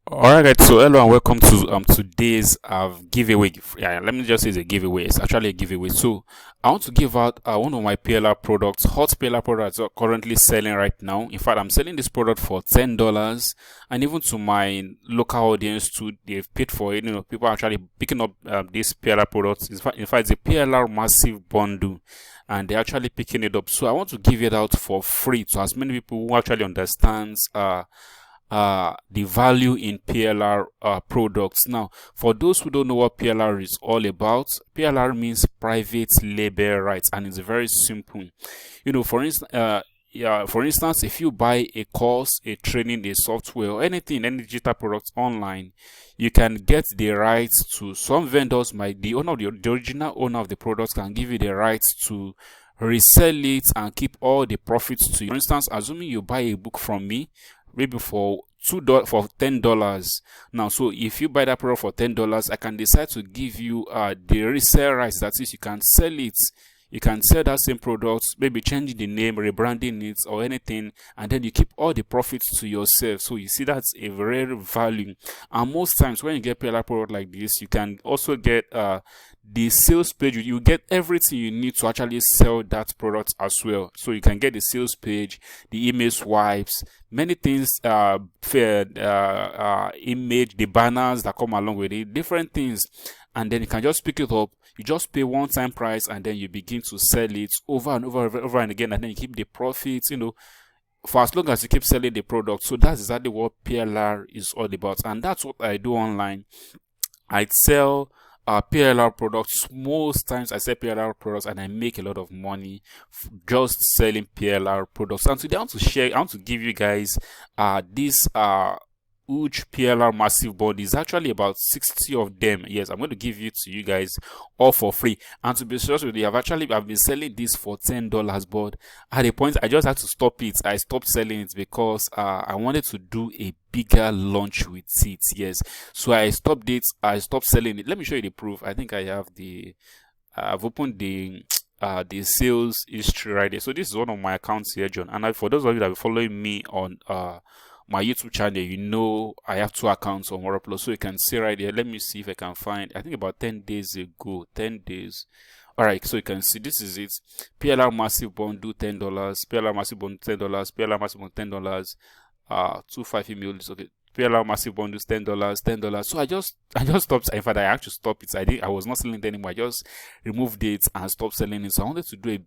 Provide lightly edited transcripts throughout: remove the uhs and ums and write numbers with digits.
Alright guys, so hello and welcome to today's giveaway. Yeah, let me just say it's a giveaway. It's actually a giveaway. So I want to give out one of my PLR products, hot PLR products are currently selling right now. In fact, I'm selling this product for $10, and even to my local audience too, they've paid for it. You know, people are actually picking up these PLR products. In fact, it's a PLR massive bundle, and they're actually picking it up. So I want to give it out for free to as many people who actually understands the value in PLR products. Now, for those who don't know what PLR is all about, PLR means private label rights, and it's very simple. You know, for instance, if you buy a course, a training, a software, or any digital products online, you can get the rights to some vendors. The original owner of the products can give you the rights to resell it and keep all the profits to you. For instance, assuming you buy a book from me, maybe for $10 now. So if you buy that product for $10, I can decide to give you the resale rights. That is, you can sell it. You can sell that same product, maybe changing the name, rebranding it, or anything, and then you keep all the profits to yourself. So you see, that's a rare value. And most times when you get PLR product like this, you can also get the sales page. You get everything you need to actually sell that product as well. So you can get the sales page, the email swipes, many things, image, the banners that come along with it, different things, and then you can just pick it up. You just pay one-time price, and then you begin to sell it over and over and again, and then you keep the profits, you know, for as long as you keep selling the product. So that's exactly what PLR is all about, and that's what I do online. I sell PLR products. Most times I sell PLR products, and I make a lot of money just selling PLR products. And today I want to give you guys this huge PLR massive board. Is actually about 60 of them. Yes, I'm going to give it to you guys all for free. And to be serious with you, I've been selling this for $10, but at a point I just had to stop it. I stopped selling it because I wanted to do a bigger launch with it. Yes, so I stopped it. I stopped selling it. Let me show you the proof. I think I have I've opened the sales history right there. So this is one of my accounts here, John. And for those of you that are following me on my YouTube channel, you know I have two accounts on WordPress, so you can see right there. Let me see if I can find, I think about 10 days ago, 10 days. All right, so you can see this is it. PLR massive bundle $10, PLR massive bundle $10, PLR massive bundle $10, 25 emails. Okay, PLR massive bundles $10. So I just stopped. In fact, I actually stopped it. I was not selling it anymore. I just removed it and stopped selling it. So I wanted to do a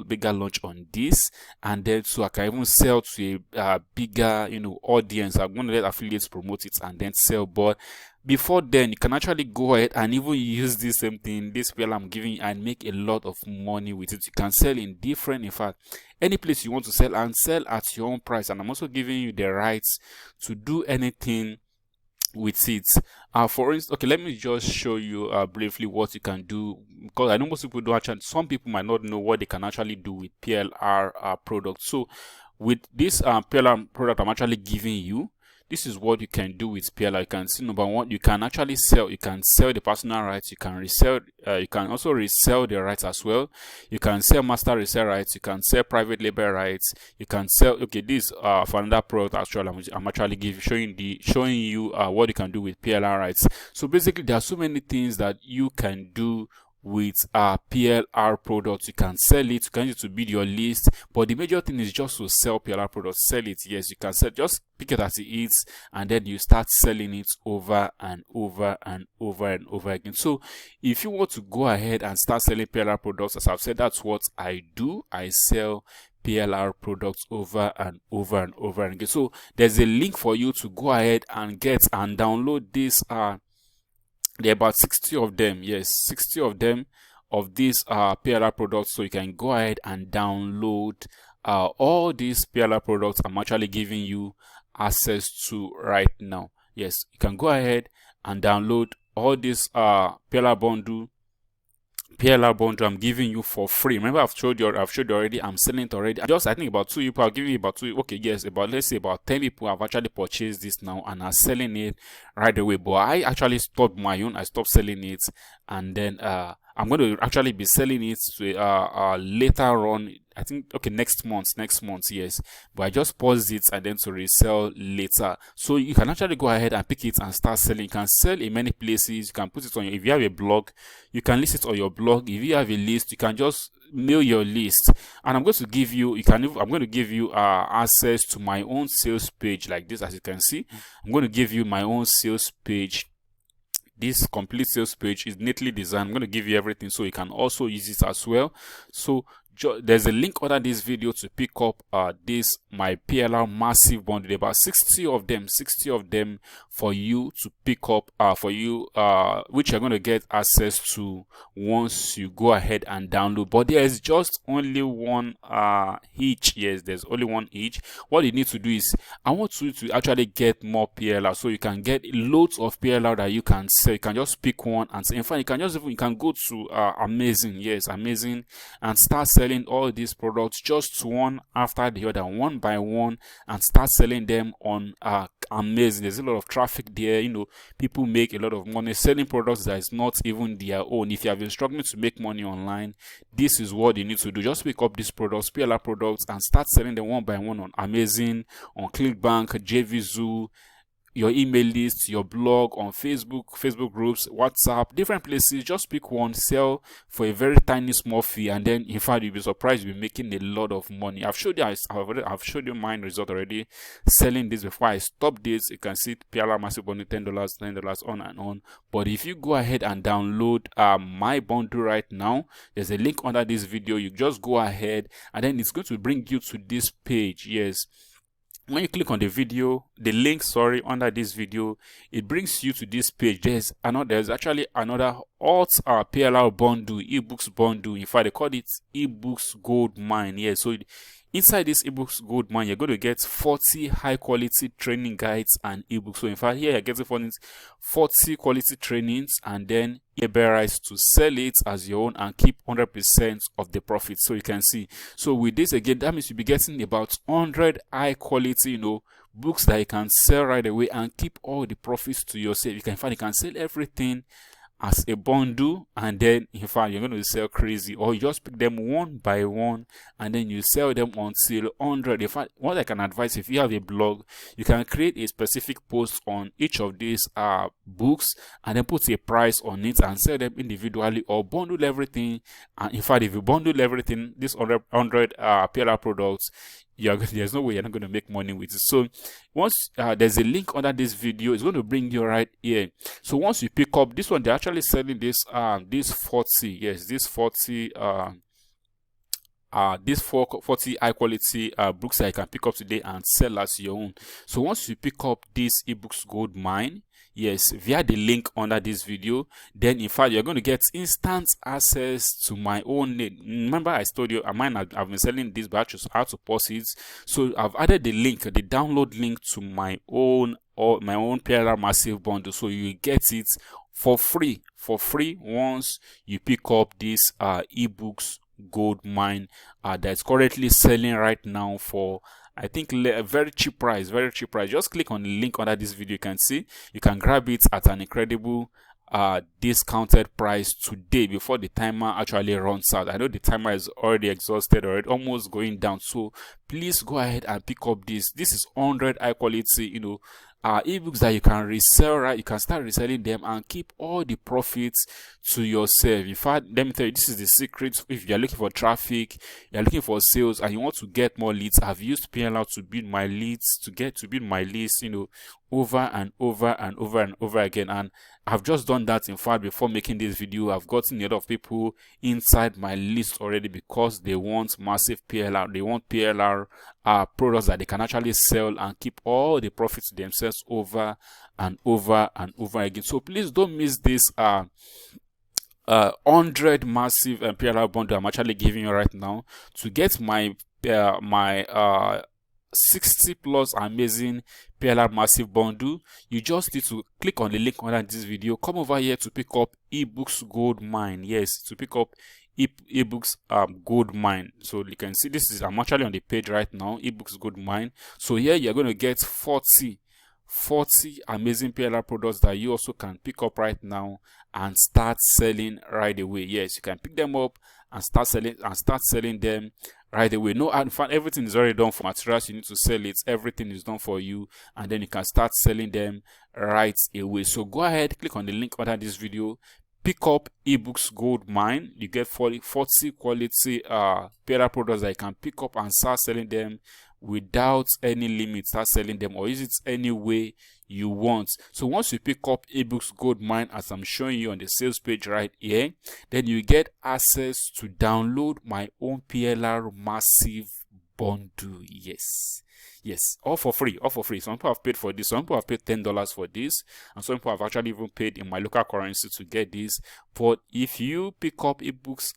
bigger launch on this, and then so I can even sell to a bigger, you know, audience. I'm going to let affiliates promote it and then sell. But before then, you can actually go ahead and even use this same thing, this PLR I'm giving you, and make a lot of money with it. You can sell in in fact, any place you want to sell, and sell at your own price. And I'm also giving you the rights to do anything with it. For instance, okay, let me just show you briefly what you can do, because I know most people don't actually, some people might not know what they can actually do with PLR products. So with this PLR product I'm actually giving you, this is what you can do with PLR. You can see, number one, you can actually sell. You can sell the personal rights. You can resell. You can also resell the rights as well. You can sell master resell rights. You can sell private label rights. You can sell. Okay, this for another product. Actually, I'm actually showing you what you can do with PLR rights. So basically, there are so many things that you can do with PLR products. You can sell it, you can use it to build your list, but the major thing is just to sell PLR products. Sell it. Yes, you can sell, just pick it as it is, and then you start selling it over and over and over and over again. So if you want to go ahead and start selling PLR products, as I've said, that's what I do. I sell PLR products over and over and over again. So there's a link for you to go ahead and get and download this there are about 60 of them. Yes, 60 of them of these PLR products. So you can go ahead and download all these PLR products I'm actually giving you access to right now. Yes, you can go ahead and download all this PLR bundle I'm giving you for free. Remember, I've showed you already. I'm selling it already. I think about 2 people. I'll give you about 2. Okay, yes, let's say about 10 people have actually purchased this now and are selling it right away. But I actually stopped my own. I stopped selling it, and then I'm going to actually be selling it to later on. I think, okay, next month, yes. But I just paused it and then to resell later. So you can actually go ahead and pick it and start selling. You can sell in many places. You can put it on if you have a blog, you can list it on your blog. If you have a list, you can just mail your list. And I'm going to give you, I'm going to give you access to my own sales page like this. As you can see, I'm going to give you my own sales page. This complete sales page is neatly designed. I'm going to give you everything so you can also use it as well. So there's a link under this video to pick up this my PLR massive bundle, about 60 of them for you to pick up which you're going to get access to once you go ahead and download. But there is just only one each. Yes, there's only one each. What you need to do is, I want you to actually get more PLR, so you can get loads of PLR that you can sell. You can just pick one and say, in fact, you can go to Amazing, and start selling all these products just one after the other, one by one, and start selling them on Amazing. There's a lot of traffic there. People make a lot of money selling products that is not even their own. If you have been struggling to make money online, this is what you need to do. Just pick up these products, PLR products, and start selling them one by one on Amazing, on ClickBank, JVZoo, your email list, your blog, on Facebook groups, WhatsApp, different places. Just pick one, sell for a very tiny small fee, and then in fact you'll be surprised you'll be making a lot of money. I've showed you mine result already selling this before I stop this. You can see PLR massive bundle, $10, on and on. But if you go ahead and download my bundle right now, there's a link under this video. You just go ahead and then it's going to bring you to this page. Yes, when you click on the link under this video, it brings you to this page. There's actually another alt PLR bundle, ebooks bundle. In fact, they call it ebooks gold mine. Yeah, so inside this ebooks gold mine, you're going to get 40 high quality training guides and ebooks. So in fact, here you're getting 40 quality trainings, and then you bear rights to sell it as your own and keep 100% of the profit. So you can see, so with this again, that means you'll be getting about 100 high quality books that you can sell right away and keep all the profits to yourself. You can sell everything as a bundle, and then in fact you're going to sell crazy, or you just pick them one by one and then you sell them until 100. In fact, what I can advise, if you have a blog, you can create a specific post on each of these books and then put a price on it and sell them individually, or bundle everything. And in fact, if you bundle everything, this 100 PLR products, there's no way you're not going to make money with it. So once there's a link under this video, it's going to bring you right here. So once you pick up this one, they're actually selling this 40 high quality books that you can pick up today and sell as your own. So once you pick up this ebooks gold mine, yes, via the link under this video, then in fact you're going to get instant access to my own. Remember, I told you I've been selling this, but I had to pause it. So I've added the download link to my own PLR massive bundle, so you get it for free once you pick up this ebooks gold mine that's currently selling right now for, I think, a very cheap price. Just click on the link under this video. You can see you can grab it at an incredible discounted price today before the timer actually runs out. I know the timer is already exhausted, almost going down. So please go ahead and pick up this. This is 100 high quality ebooks that you can resell, right? You can start reselling them and keep all the profits to yourself. In fact, let me tell you, this is the secret. If you're looking for traffic, you're looking for sales, and you want to get more leads, I've used PLR to build my leads, to build my list, over and over again. And I've just done that. In fact, before making this video, I've gotten a lot of people inside my list already because they want massive PLR. They want PLR products that they can actually sell and keep all the profits to themselves over and over again. So please don't miss this 100 massive PLR bundle I'm actually giving you right now. To get my 60 plus amazing PLR massive bundle, you just need to click on the link under this video. Come over here to pick up ebooks gold mine. Yes, to pick up ebooks gold mine. So you can see I'm actually on the page right now, ebooks gold mine. So here you're going to get 40 40 amazing PLR products that you also can pick up right now and start selling right away. Yes, you can pick them up and start selling them right away. No, in fact, everything is already done for materials. You need to sell it. Everything is done for you, and then you can start selling them right away. So go ahead, click on the link under this video. Pick up ebooks gold mine. You get 40 quality PLR products that you can pick up and start selling them without any limit. Start selling them or use it any way you want. So once you pick up ebooks gold mine, as I'm showing you on the sales page right here, then you get access to download my own PLR massive bundle. Yes, all for free. Some people have paid for this, some people have paid $10 for this, and some people have actually even paid in my local currency to get this. But if you pick up ebooks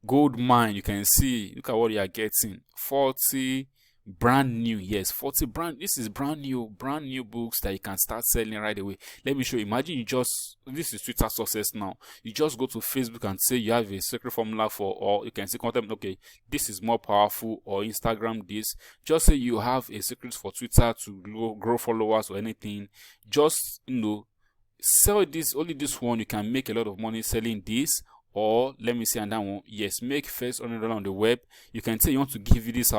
gold mine, you can see, look at what you are getting. 40 brand new, yes, 40 this is brand new books that you can start selling right away. Let me show you. Imagine you just, this is Twitter success now. You just go to Facebook and say you have a secret formula for, or you can see content, okay, this is more powerful, or Instagram this. Just say you have a secret for Twitter to grow followers or anything. Just, sell this, only this one. You can make a lot of money selling this. Or let me see another one. Yes, make first $100 on the web. You can say you want to give this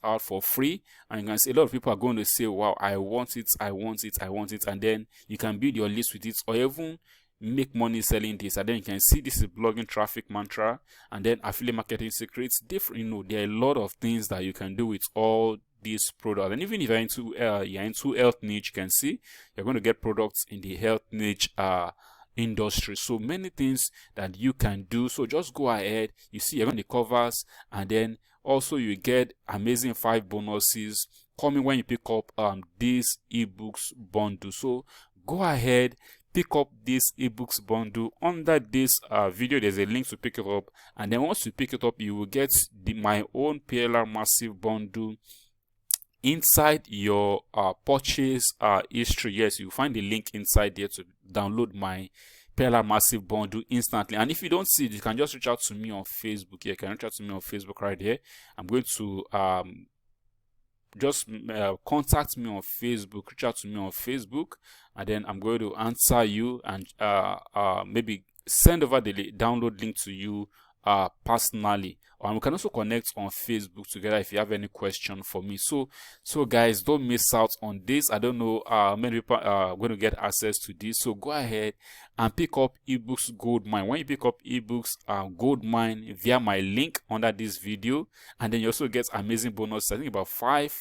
out for free, and you can see a lot of people are going to say, wow, I want it, and then you can build your list with it, or even make money selling this. And then you can see this is blogging traffic mantra, and then affiliate marketing secrets. Different, there are a lot of things that you can do with all these products. And even if you're into health niche, you can see you're going to get products in the health niche industry. So many things that you can do. So just go ahead. You see, you're on the covers, and then also you get amazing 5 bonuses coming when you pick up this ebooks bundle. So go ahead, pick up this ebooks bundle. Under this video, there's a link to pick it up, and then once you pick it up, you will get my own PLR massive bundle inside your purchase history. Yes, you find the link inside there to download my PLR massive bundle instantly. And if you don't see it, you can just reach out to me on Facebook. You can reach out to me on Facebook right here. I'm going to just contact me on Facebook, reach out to me on Facebook, and then I'm going to answer you and maybe send over the download link to you personally. And we can also connect on Facebook together if you have any question for me. So guys, don't miss out on this. I don't know many people are going to get access to this, so go ahead and pick up ebooks gold mine. When you pick up ebooks gold mine via my link under this video, and then you also get amazing bonuses. I think about 5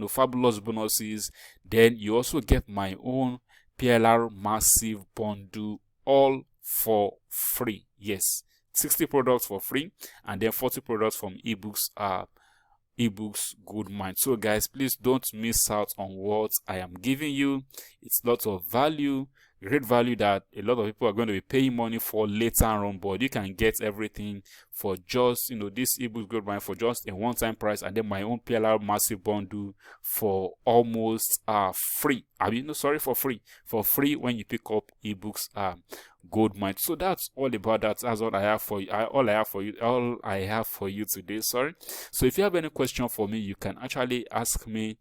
fabulous bonuses. Then you also get my own PLR massive bundle, all for free. Yes, 60 products for free, and then 40 products from ebooks gold mine. So guys, please don't miss out on what I am giving you. It's lots of value, great value that a lot of people are going to be paying money for later on, but you can get everything for just this ebooks gold mine for just a one-time price, and then my own PLR massive bundle for almost free. For free when you pick up ebooks gold mine. So that's all about that. That's all I have for you. All I have for you today. Sorry. So if you have any question for me, you can actually ask me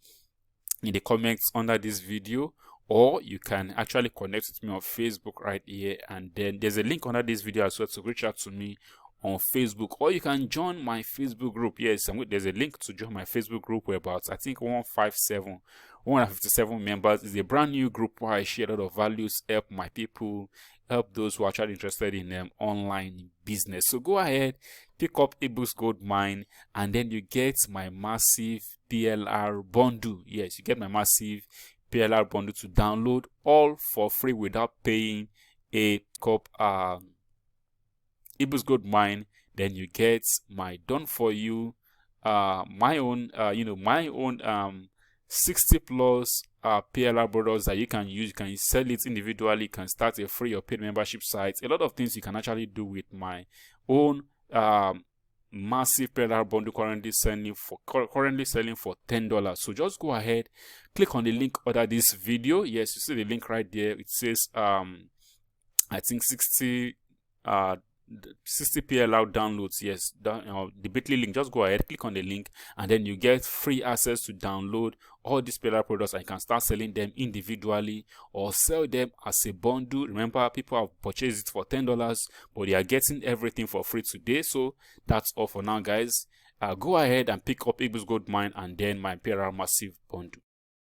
in the comments under this video, or you can actually connect with me on Facebook right here, and then there's a link under this video as well to reach out to me on Facebook, or you can join my Facebook group. Yes, there's a link to join my Facebook group. We're about, I think, 157 members. It's a brand new group where I share a lot of values, help my people, help those who are actually interested in online business. So go ahead, pick up ebooks gold mine, and then you get my massive PLR bundle. Yes, you get my massive PLR bundle to download all for free without paying a cup. Ebooks gold mine. Then you get my done for you, my own 60 plus PLR products that you can use. You can sell it individually. You can start a free or paid membership site. A lot of things you can actually do with my own massive PLR bundle currently selling for $10. So just go ahead, click on the link under this video. Yes, you see the link right there. It says I think 60 60 PLR downloads. Yes, the bit.ly link. Just go ahead, click on the link, and then you get free access to download all these PLR products, and you can start selling them individually or sell them as a bundle. Remember, people have purchased it for $10, but they are getting everything for free today. So that's all for now, guys. Go ahead and pick up ebooks Gold Mine and then my PLR massive bundle.